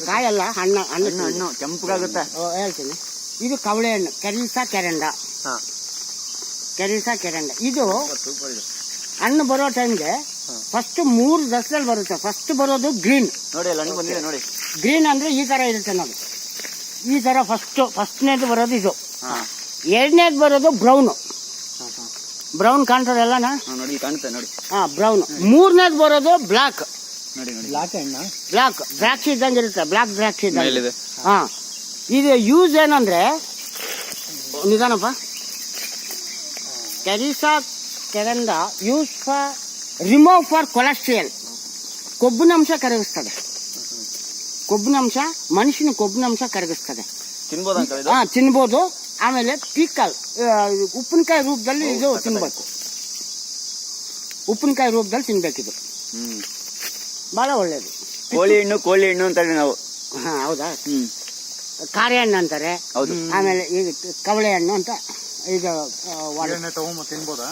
ಕಾಯಲ್ಲ, ಹಣ್ಣು ಹಣ್ಣು ಹಣ್ಣು ಹಣ್ಣು ಕೆಂಪಗಾಗುತ್ತೆ. ಹೇಳ್ತೀನಿ. ಇದು ಕವಳೆ ಹಣ್ಣು, ಕೆರಿಸಾ ಕೆರಂಡ. ಕೆರಿಸಾ ಕೆರಂಡ ಇದು ಸೂಪರ್ ಇದು. ಹಣ್ಣು ಬರೋ ಟೈಮ್ಗೆ ಫಸ್ಟ್ 3 ದಸದಲ್ಲಿ ಬರುತ್ತೆ. ಫಸ್ಟ್ ಬರೋದು ಗ್ರೀನ್. ನೋಡಿ ಅಲ್ಲ ಹಣ್ಣು ಬಂದಿದೆ ನೋಡಿ. ಗ್ರೀನ್ ಅಂದ್ರೆ ಈ ತರ ಇರುತ್ತೆ ನೋಡಿ, ಈ ತರ ಫಸ್ಟ್ನೇದು ಬರೋದು ಇದು. ಎರಡನೇದು ಬರೋದು ಬ್ರೌನ್. ಬ್ರೌನ್ ಕಾಣ್ತದೆಲ್ಲನಾ? ನೋಡಿ ಕಾಣುತ್ತೆ ನೋಡಿ. ಬ್ರೌನ್. ಮೂರನೇದು ಬರೋದು ಬ್ಲಾಕ್. ನೋಡಿ ನೋಡಿ ಬ್ಲಾಕ್ ದ್ರಾಕ್ಷಿ ಇದ್ದಂಗೆ ಇರುತ್ತೆ, ಬ್ಲಾಕ್ ದ್ರಾಕ್ಷಿ ಇದ್ದಂಗೆ. ಇದು ಯೂಸ್ ಏನಂದ್ರೆ, ನಿಧಾನಪ್ಪ, ಕೆರಿಸಾ ಕೆರಂಡ ಯೂಸ್ ಫಾರ್ ರಿಮೂವ್ ಫಾರ್ ಕೊಲೆಸ್ಟ್ರಿಯಲ್. ಕೊಬ್ಬಿನಂಶ ಕರಗಿಸ್ತದೆ. ಕೊಬ್ಬಿನಂಶ, ಮನುಷ್ಯನ ಕೊಬ್ಬಿನಂಶ ಕರಗಿಸ್ತದೆ. ತಿನ್ಬೋದು. ಆಮೇಲೆ ಪಿಕಲ್, ಉಪ್ಪಿನಕಾಯಿ ರೂಪದಲ್ಲಿ ಇದು ತಿನ್ಬೇಕು. ಉಪ್ಪಿನಕಾಯಿ ರೂಪದಲ್ಲಿ ತಿನ್ಬೇಕಿದು, ಬಹಳ ಒಳ್ಳೇದು. ಕೋಳಿ ಹಣ್ಣು ಅಂತಾರೆ ನಾವು. ಹೌದಾ? ಕಾರೆ ಹಣ್ಣು ಅಂತಾರೆ. ಆಮೇಲೆ ಈಗ ಕವಳೆ ಹಣ್ಣು ಅಂತ. ಈಗ ತಿನ್ಬೋದಾ?